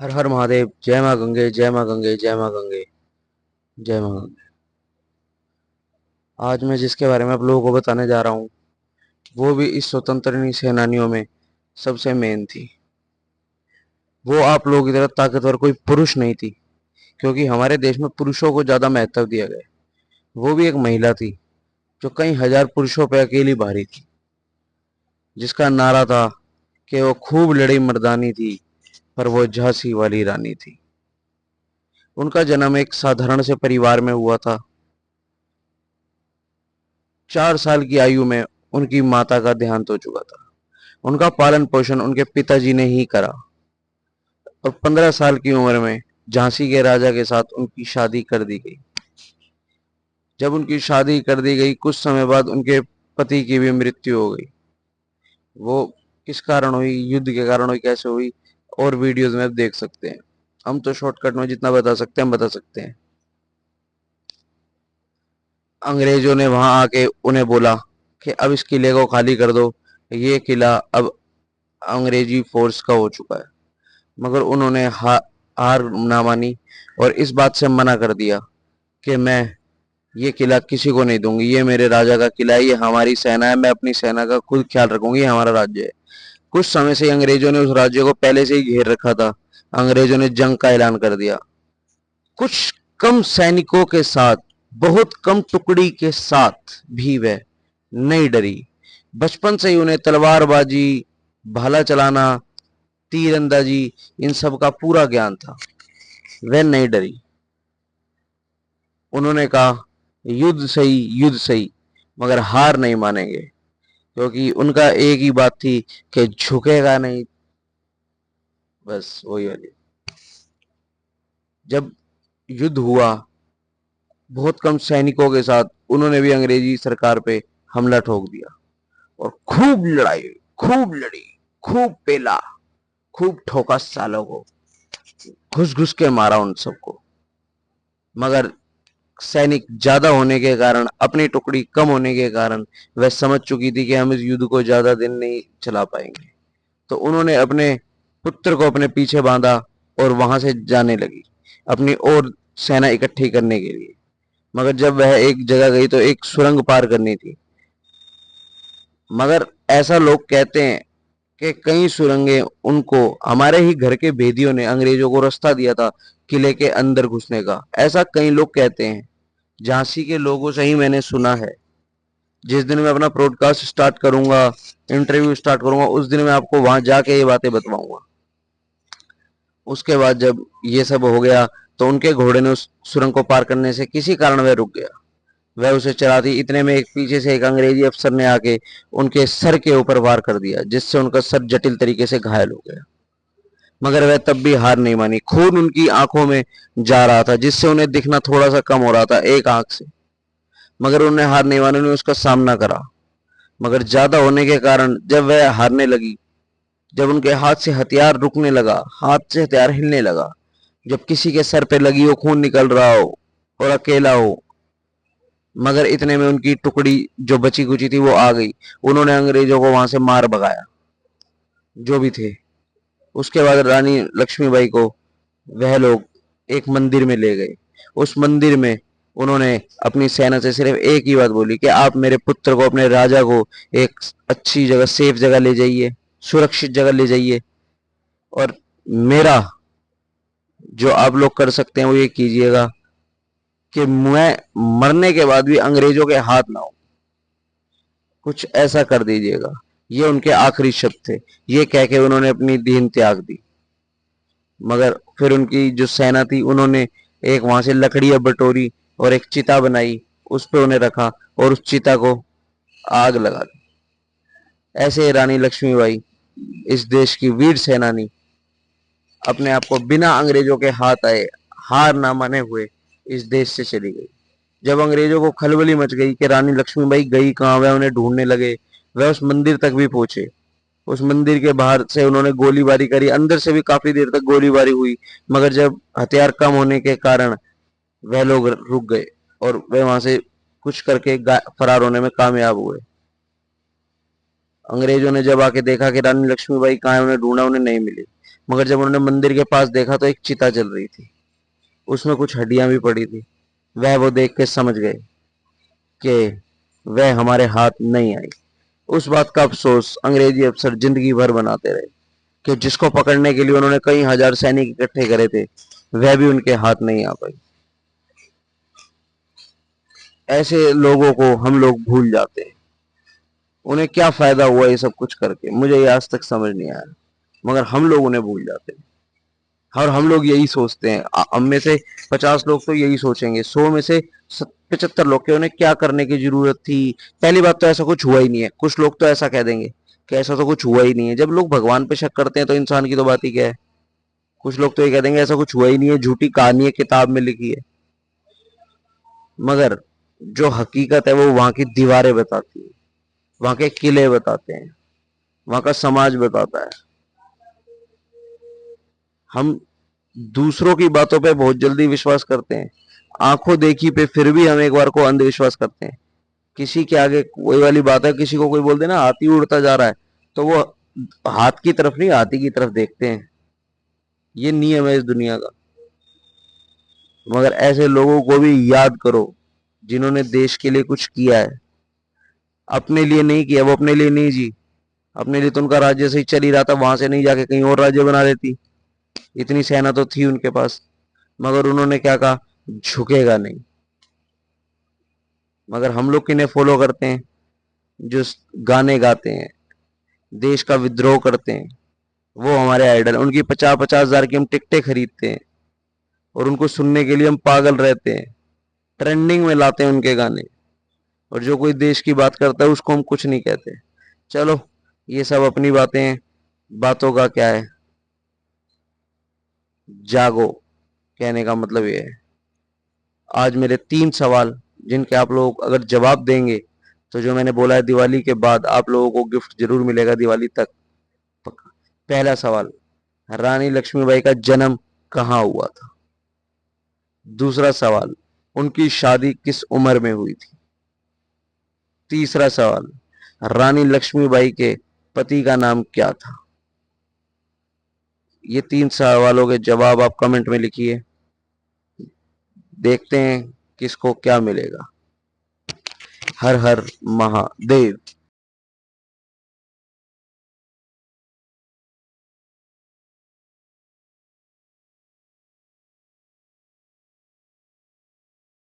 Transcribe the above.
हर हर महादेव। जय माँ गंगे, जय माँ गंगे, जय माँ गंगे, जय माँ गंगे। आज मैं जिसके बारे में आप लोगों को बताने जा रहा हूँ वो भी इस स्वतंत्रता सेनानियों में सबसे मेन थी। वो आप लोगों की तरह ताकतवर कोई पुरुष नहीं थी, क्योंकि हमारे देश में पुरुषों को ज्यादा महत्व दिया गया। वो भी एक महिला थी जो कई हजार पुरुषों पर अकेली भारी थी, जिसका नारा था कि वो खूब लड़ी मर्दानी थी, पर वो झांसी वाली रानी थी। उनका जन्म एक साधारण से परिवार में हुआ था। 4 साल की आयु में उनकी माता का देहांत हो चुका था। उनका पालन पोषण उनके पिताजी ने ही करा और 15 साल की उम्र में झांसी के राजा के साथ उनकी शादी कर दी गई। जब उनकी शादी कर दी गई, कुछ समय बाद उनके पति की भी मृत्यु हो गई। वो किस कारण हुई, युद्ध के कारण हुई, कैसे हुई, और वीडियोस में आप देख सकते हैं। हम तो शॉर्टकट में जितना बता सकते हैं हम बता सकते हैं। अंग्रेजों ने वहां आके उन्हें बोला कि अब इस किले को खाली कर दो, ये किला अब अंग्रेजी फोर्स का हो चुका है। मगर उन्होंने हार ना मानी और इस बात से मना कर दिया कि मैं ये किला किसी को नहीं दूंगी, ये मेरे राजा का किला है, ये हमारी सेना है, मैं अपनी सेना का खुद ख्याल रखूंगी, ये हमारा राज्य है। कुछ समय से अंग्रेजों ने उस राज्य को पहले से ही घेर रखा था। अंग्रेजों ने जंग का ऐलान कर दिया। कुछ कम सैनिकों के साथ, बहुत कम टुकड़ी के साथ भी वह नहीं डरी। बचपन से ही उन्हें तलवारबाजी, भाला चलाना, तीरंदाजी, इन सब का पूरा ज्ञान था। वह नहीं डरी। उन्होंने कहा युद्ध सही, युद्ध सही, मगर हार नहीं मानेंगे, क्योंकि उनका एक ही बात थी कि झुकेगा नहीं। बस वही वाली। जब युद्ध हुआ बहुत कम सैनिकों के साथ, उन्होंने भी अंग्रेजी सरकार पे हमला ठोक दिया और खूब लड़ाई, खूब लड़ी, खूब पेला, खूब ठोका सालों को, घुस घुस के मारा उन सबको। मगर सैनिक ज्यादा होने के कारण, अपनी टुकड़ी कम होने के कारण, वह समझ चुकी थी कि हम इस युद्ध को ज्यादा दिन नहीं चला पाएंगे। तो उन्होंने अपने पुत्र को अपने पीछे बांधा और वहां से जाने लगी अपनी और सेना इकट्ठी करने के लिए। मगर जब वह एक जगह गई तो एक सुरंग पार करनी थी। मगर ऐसा लोग कहते हैं कि कई सुरंगें, उनको हमारे ही घर के भेदियों ने अंग्रेजों को रास्ता दिया था किले के अंदर घुसने का, ऐसा कई लोग कहते हैं। झांसी के लोगों से ही मैंने सुना है। जिस दिन मैं अपना प्रोडकास्ट स्टार्ट करूंगा, इंटरव्यू स्टार्ट करूंगा, उस दिन मैं आपको वहां जाके ये बातें बतवाऊंगा। उसके बाद जब ये सब हो गया तो उनके घोड़े ने उस सुरंग को पार करने से किसी कारण वह रुक गया। वह उसे चलाती, इतने में एक पीछे से एक अंग्रेजी अफसर ने आके उनके सर के ऊपर वार कर दिया, जिससे उनका सर जटिल तरीके से घायल हो गया। मगर वह तब भी हार नहीं मानी। खून उनकी आंखों में जा रहा था, जिससे उन्हें दिखना थोड़ा सा कम हो रहा था एक आंख से। मगर उन्हें हार नहीं मानी, उन्हें उसका सामना करा। मगर ज्यादा होने के कारण जब वह हारने लगी, जब उनके हाथ से हथियार रुकने लगा, हाथ से हथियार हिलने लगा, जब किसी के सर पे लगी हो, खून निकल रहा हो और अकेला हो, मगर इतने में उनकी टुकड़ी जो बची कुची थी वो आ गई। उन्होंने अंग्रेजों को वहां से मार भगाया, जो भी थे। उसके बाद रानी लक्ष्मीबाई को वह लोग एक मंदिर में ले गए। उस मंदिर में उन्होंने अपनी सेना से सिर्फ एक ही बात बोली कि आप मेरे पुत्र को, अपने राजा को एक अच्छी जगह, सेफ जगह ले जाइए, सुरक्षित जगह ले जाइए, और मेरा जो आप लोग कर सकते हैं वो ये कीजिएगा कि मैं मरने के बाद भी अंग्रेजों के हाथ ना हो, कुछ ऐसा कर दीजिएगा। ये उनके आखिरी शब्द थे। ये कह के उन्होंने अपनी दीन त्याग दी। मगर फिर उनकी जो सेना थी, उन्होंने एक वहां से लकड़ियां बटोरी और एक चिता बनाई, उस पर उन्हें रखा और उस चिता को आग लगा दी। ऐसे रानी लक्ष्मीबाई, इस देश की वीर सेनानी, अपने आप को बिना अंग्रेजों के हाथ आए, हार ना माने हुए इस देश से चली गई। जब अंग्रेजों को खलबली मच गई कि रानी लक्ष्मीबाई गई कहाँ, वह उन्हें ढूंढने लगे। वह उस मंदिर तक भी पहुंचे। उस मंदिर के बाहर से उन्होंने गोलीबारी करी, अंदर से भी काफी देर तक गोलीबारी हुई। मगर जब हथियार कम होने के कारण वह लोग रुक गए और वे वहां से कुछ करके फरार होने में कामयाब हुए। अंग्रेजों ने जब आके देखा कि रानी लक्ष्मीबाई कहाँ है, उन्हें ढूंढा, उन्हें नहीं मिली। मगर जब उन्होंने मंदिर के पास देखा तो एक चिता जल रही थी, उसमें कुछ हड्डियां भी पड़ी थी। वह वो देख के समझ गए कि वह हमारे हाथ नहीं आई। उस बात का अफसोस अंग्रेजी अफसर जिंदगी भर बनाते रहे कि जिसको पकड़ने के लिए उन्होंने कई हजार सैनिक इकट्ठे करे थे, वह भी उनके हाथ नहीं आ पाई। ऐसे लोगों को हम लोग भूल जाते हैं। उन्हें क्या फायदा हुआ ये सब कुछ करके, मुझे ये आज तक समझ नहीं आया, मगर हम लोग उन्हें भूल जाते हैं। और हम लोग यही सोचते हैं, हम में से 50 लोग तो यही सोचेंगे, 100 में से 75 लोग के उन्हें क्या करने की जरूरत थी। पहली बात तो ऐसा कुछ हुआ ही नहीं है। कुछ लोग तो ऐसा कह देंगे कि ऐसा तो कुछ हुआ ही नहीं है। जब लोग भगवान पे शक करते हैं तो इंसान की तो बात ही क्या है। कुछ लोग तो ये कह देंगे ऐसा कुछ हुआ ही नहीं है, झूठी कहानी है, किताब में लिखी है। मगर जो हकीकत है वो वहां की दीवारें बताती है, वहां के किले बताते हैं, वहां का समाज बताता है। हम दूसरों की बातों पे बहुत जल्दी विश्वास करते हैं, आंखों देखी पे फिर भी हम एक बार को अंधविश्वास करते हैं। किसी के आगे वही वाली बात है, किसी को कोई बोल देना हाथी उड़ता जा रहा है, तो वो हाथ की तरफ नहीं हाथी की तरफ देखते हैं। ये नियम है इस दुनिया का। मगर ऐसे लोगों को भी याद करो जिन्होंने देश के लिए कुछ किया है। अपने लिए नहीं किया, वो अपने लिए नहीं जी। अपने लिए तो उनका राज्य सही चल ही रहा था, वहां से नहीं जाके कहीं और राज्य बना लेती। इतनी सेना तो थी उनके पास, मगर उन्होंने क्या कहा, झुकेगा नहीं। मगर हम लोग किन्हें फॉलो करते हैं, जो गाने गाते हैं, देश का विद्रोह करते हैं, वो हमारे आइडल। उनकी 50-50 हजार की हम टिकटें खरीदते हैं और उनको सुनने के लिए हम पागल रहते हैं, ट्रेंडिंग में लाते हैं उनके गाने। और जो कोई देश की बात करता है उसको हम कुछ नहीं कहते। चलो, ये सब अपनी बातें हैं, बातों का क्या है। जागो, कहने का मतलब ये है। आज मेरे 3 सवाल जिनके आप लोग अगर जवाब देंगे तो जो मैंने बोला है दिवाली के बाद आप लोगों को गिफ्ट जरूर मिलेगा दिवाली तक, पक्का। पहला सवाल, रानी लक्ष्मीबाई का जन्म कहाँ हुआ था? दूसरा सवाल, उनकी शादी किस उम्र में हुई थी? तीसरा सवाल, रानी लक्ष्मीबाई के पति का नाम क्या था? ये 3 सवालों के जवाब आप कमेंट में लिखिए। देखते हैं किसको क्या मिलेगा। हर हर महादेव।